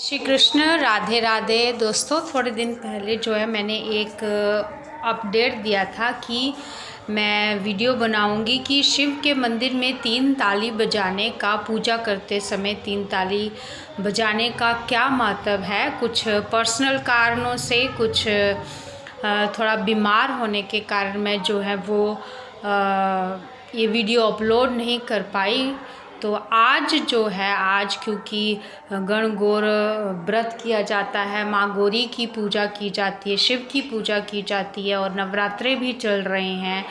श्री कृष्ण, राधे राधे। दोस्तों, थोड़े दिन पहले जो है मैंने एक अपडेट दिया था कि मैं वीडियो बनाऊंगी कि शिव के मंदिर में 3 ताली बजाने का, पूजा करते समय 3 ताली बजाने का क्या महत्व है। कुछ पर्सनल कारणों से, कुछ थोड़ा बीमार होने के कारण मैं जो है वो ये वीडियो अपलोड नहीं कर पाई। तो आज जो है, आज क्योंकि गणगौर व्रत किया जाता है, माँ गौरी की पूजा की जाती है, शिव की पूजा की जाती है और नवरात्रे भी चल रहे हैं।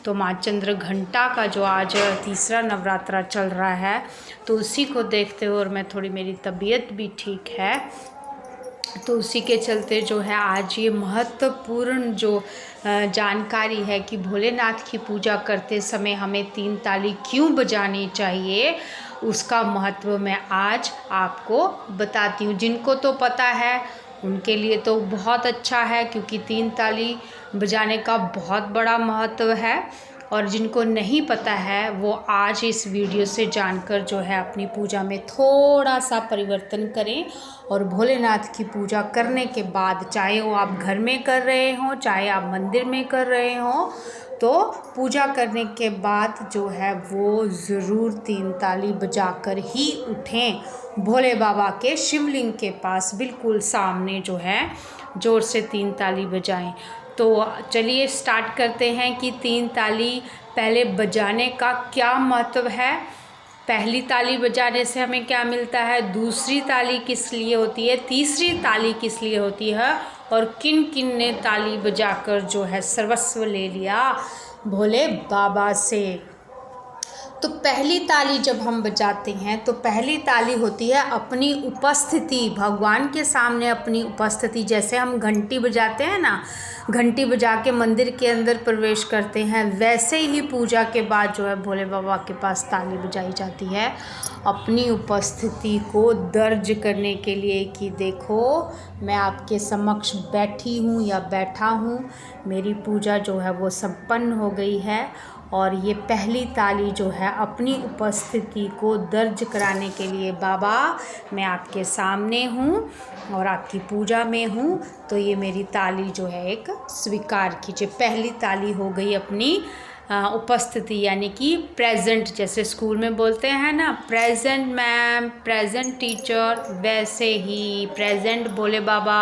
तो माँ चंद्रघंटा का जो आज तीसरा नवरात्रा चल रहा है, तो उसी को देखते हुए, और मैं थोड़ी, मेरी तबीयत भी ठीक है, तो उसी के चलते जो है आज ये महत्वपूर्ण जो जानकारी है कि भोलेनाथ की पूजा करते समय हमें 3 ताली क्यों बजानी चाहिए, उसका महत्व मैं आज आपको बताती हूँ। जिनको तो पता है उनके लिए तो बहुत अच्छा है, क्योंकि 3 ताली बजाने का बहुत बड़ा महत्व है। और जिनको नहीं पता है वो आज इस वीडियो से जानकर जो है अपनी पूजा में थोड़ा सा परिवर्तन करें। और भोलेनाथ की पूजा करने के बाद, चाहे वो आप घर में कर रहे हों, चाहे आप मंदिर में कर रहे हों, तो पूजा करने के बाद जो है वो ज़रूर 3 ताली बजाकर ही उठें। भोले बाबा के शिवलिंग के पास बिल्कुल सामने जो है ज़ोर से 3 ताली बजाएं। तो चलिए स्टार्ट करते हैं कि 3 ताली पहले बजाने का क्या महत्व है। पहली ताली बजाने से हमें क्या मिलता है, दूसरी ताली किस लिए होती है, तीसरी ताली किस लिए होती है, और किन किन ने ताली बजाकर जो है सर्वस्व ले लिया भोले बाबा से। तो पहली ताली जब हम बजाते हैं तो पहली ताली होती है अपनी उपस्थिति, भगवान के सामने अपनी उपस्थिति। जैसे हम घंटी बजाते हैं ना, घंटी बजा के मंदिर के अंदर प्रवेश करते हैं, वैसे ही पूजा के बाद जो है भोले बाबा के पास ताली बजाई जाती है अपनी उपस्थिति को दर्ज करने के लिए कि देखो मैं आपके समक्ष बैठी हूँ या बैठा हूँ, मेरी पूजा जो है वो संपन्न हो गई है। और ये पहली ताली जो है अपनी उपस्थिति को दर्ज कराने के लिए, बाबा मैं आपके सामने हूँ और आपकी पूजा में हूँ, तो ये मेरी ताली जो है एक स्वीकार कीजिए। पहली ताली हो गई अपनी उपस्थिति, यानी कि प्रेजेंट। जैसे स्कूल में बोलते हैं ना, प्रेजेंट मैम, प्रेजेंट टीचर, वैसे ही प्रेजेंट भोले बाबा।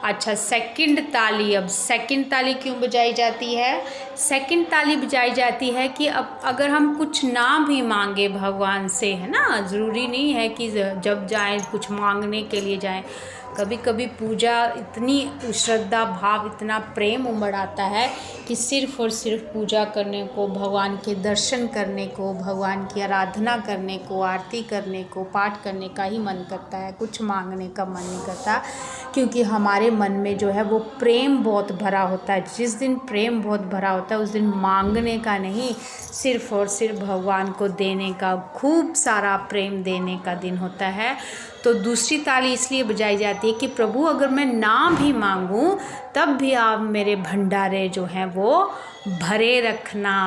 अच्छा, सेकंड ताली। अब सेकंड ताली क्यों बजाई जाती है? सेकंड ताली बजाई जाती है कि अब अगर हम कुछ ना भी मांगे भगवान से, है ना, ज़रूरी नहीं है कि जब जाएं कुछ मांगने के लिए जाएं। कभी कभी पूजा इतनी श्रद्धा भाव, इतना प्रेम उमड़ आता है कि सिर्फ़ और सिर्फ पूजा करने को, भगवान के दर्शन करने को, भगवान की आराधना करने को, आरती करने को, पाठ करने का ही मन करता है, कुछ मांगने का मन नहीं करता। क्योंकि हमारे मन में जो है वो प्रेम बहुत भरा होता है। जिस दिन प्रेम बहुत भरा होता है उस दिन मांगने का नहीं, सिर्फ़ और सिर्फ भगवान को देने का, खूब सारा प्रेम देने का दिन होता है। तो दूसरी ताली इसलिए बजाई जाती है कि प्रभु अगर मैं ना भी मांगूं तब भी आप मेरे भंडारे जो हैं वो भरे रखना।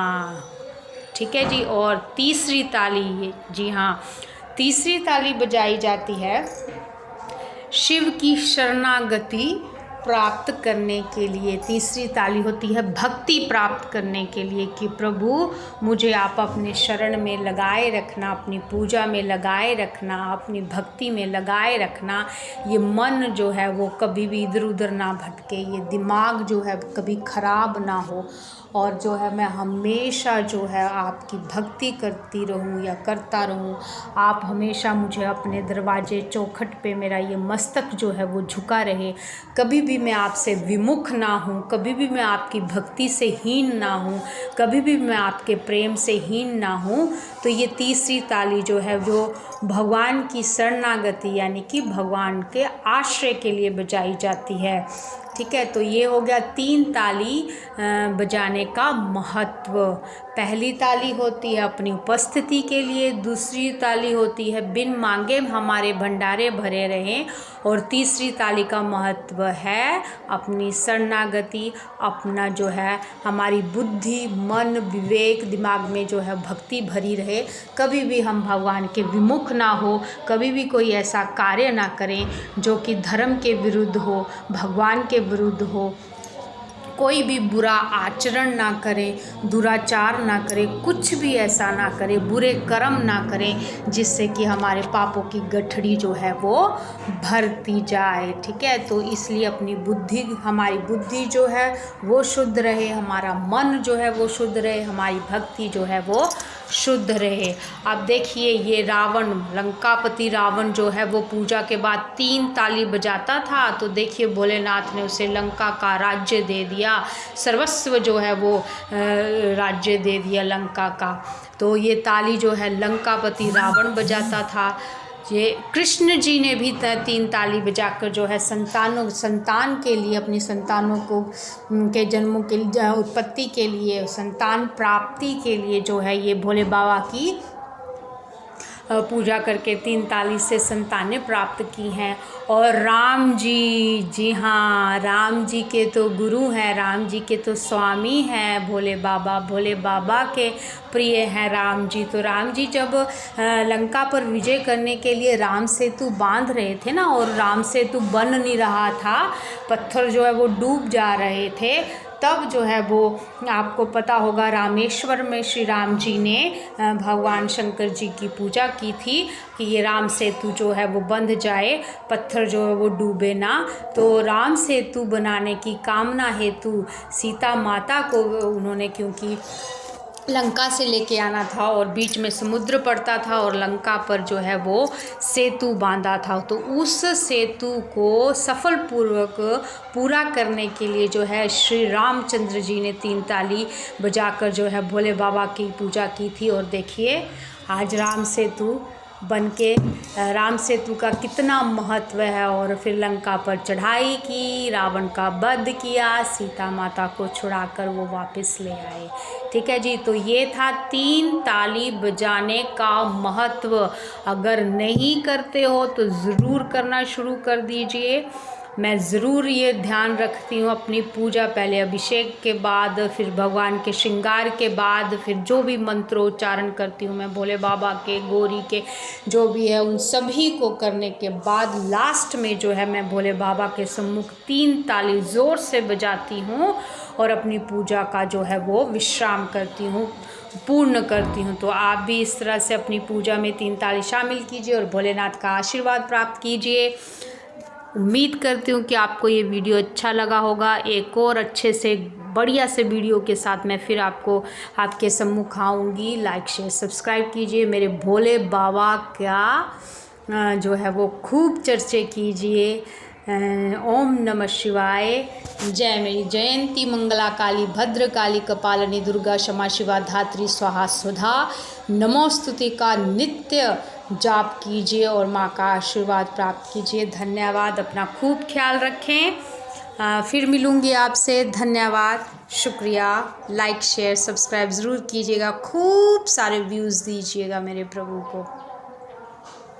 ठीक है जी। और तीसरी ताली, जी हाँ, तीसरी ताली बजाई जाती है शिव की शरणागति प्राप्त करने के लिए। तीसरी ताली होती है भक्ति प्राप्त करने के लिए कि प्रभु मुझे आप अपने शरण में लगाए रखना, अपनी पूजा में लगाए रखना, अपनी भक्ति में लगाए रखना। ये मन जो है वो कभी भी इधर उधर ना भटके, ये दिमाग जो है कभी खराब ना हो, और जो है मैं हमेशा जो है आपकी भक्ति करती रहूं या करता रहूं। आप हमेशा मुझे अपने दरवाजे चौखट पे मेरा ये मस्तक जो है वो झुका रहे, कभी भी मैं आपसे विमुख ना हूँ, कभी भी मैं आपकी भक्ति से हीन ना हूँ, कभी भी मैं आपके प्रेम से हीन ना हूँ। तो ये तीसरी ताली जो है जो भगवान की शरणागति, यानी कि भगवान के आश्रय के लिए बजाई जाती है। ठीक है। तो ये हो गया 3 ताली बजाने का महत्व। पहली ताली होती है अपनी उपस्थिति के लिए, दूसरी ताली होती है बिन मांगे हमारे भंडारे भरे रहें, और तीसरी ताली का महत्व है अपनी शरणागति, अपना जो है हमारी बुद्धि, मन, विवेक, दिमाग में जो है भक्ति भरी रहे, कभी भी हम भगवान के विमुख ना हो, कभी भी कोई ऐसा कार्य ना करें जो कि धर्म के विरुद्ध हो, भगवान के विरुद्ध हो, कोई भी बुरा आचरण ना करें, दुराचार ना करें, कुछ भी ऐसा ना करें, बुरे कर्म ना करें जिससे कि हमारे पापों की गठरी जो है वो भरती जाए। ठीक है, तो इसलिए अपनी बुद्धि, हमारी बुद्धि जो है वो शुद्ध रहे, हमारा मन जो है वो शुद्ध रहे, हमारी भक्ति जो है वो शुद्ध रहे। अब देखिए ये रावण, लंकापति रावण जो है वो पूजा के बाद 3 ताली बजाता था, तो देखिए भोलेनाथ ने उसे लंका का राज्य दे दिया, सर्वस्व जो है वो राज्य दे दिया लंका का। तो ये ताली जो है लंकापति रावण बजाता था। ये कृष्ण जी ने भी 3 ताली बजाकर जो है संतान के लिए, अपनी संतानों को के जन्मों के लिए, उत्पत्ति के लिए, संतान प्राप्ति के लिए जो है ये भोले बाबा की पूजा करके 3 ताली से संतानें प्राप्त की हैं। और राम जी, जी हाँ, राम जी के तो गुरु हैं, राम जी के तो स्वामी हैं भोले बाबा के प्रिय हैं राम जी। तो राम जी जब लंका पर विजय करने के लिए राम सेतु बांध रहे थे ना, और राम सेतु बन नहीं रहा था, पत्थर जो है वो डूब जा रहे थे, तब जो है वो आपको पता होगा रामेश्वर में श्री राम जी ने भगवान शंकर जी की पूजा की थी कि ये राम सेतु जो है वो बंध जाए, पत्थर जो है वो डूबे ना। तो राम सेतु बनाने की कामना हेतु सीता माता को उन्होंने, क्योंकि लंका से लेके आना था और बीच में समुद्र पड़ता था और लंका पर जो है वो सेतु बांधा था, तो उस सेतु को सफलपूर्वक पूरा करने के लिए जो है श्री रामचंद्र जी ने 3 ताली बजाकर जो है भोले बाबा की पूजा की थी। और देखिए आज राम सेतु बनके, राम सेतु का कितना महत्व है। और फिर लंका पर चढ़ाई की, रावण का वध किया, सीता माता को छुड़ाकर वो वापस ले आए। ठीक है जी, तो ये था 3 ताली बजाने का महत्व। अगर नहीं करते हो तो ज़रूर करना शुरू कर दीजिए। मैं ज़रूर ये ध्यान रखती हूँ अपनी पूजा, पहले अभिषेक के बाद, फिर भगवान के श्रृंगार के बाद, फिर जो भी मंत्रोच्चारण करती हूँ मैं भोले बाबा के, गौरी के, जो भी है उन सभी को करने के बाद लास्ट में जो है मैं भोले बाबा के सम्मुख 3 ताली ज़ोर से बजाती हूँ और अपनी पूजा का जो है वो विश्राम करती हूँ, पूर्ण करती हूँ। तो आप भी इस तरह से अपनी पूजा में 3 ताली शामिल कीजिए और भोलेनाथ का आशीर्वाद प्राप्त कीजिए। उम्मीद करती हूँ कि आपको ये वीडियो अच्छा लगा होगा। एक और अच्छे से बढ़िया से वीडियो के साथ मैं फिर आपके सम्मुख आऊँगी। लाइक शेयर सब्सक्राइब कीजिए, मेरे भोले बाबा का जो है वो खूब चर्चे कीजिए। ओम नमः शिवाय। जय मेरी जयंती मंगला काली भद्र काली कपालिनी दुर्गा क्षमा शिवा धात्री स्वाहा सुधा नमोस्तुति का नित्य जाप कीजिए और माँ का आशीर्वाद प्राप्त कीजिए। धन्यवाद, अपना खूब ख्याल रखें। फिर मिलूँगी आपसे। धन्यवाद, शुक्रिया। लाइक शेयर सब्सक्राइब ज़रूर कीजिएगा, खूब सारे व्यूज़ दीजिएगा मेरे प्रभु को।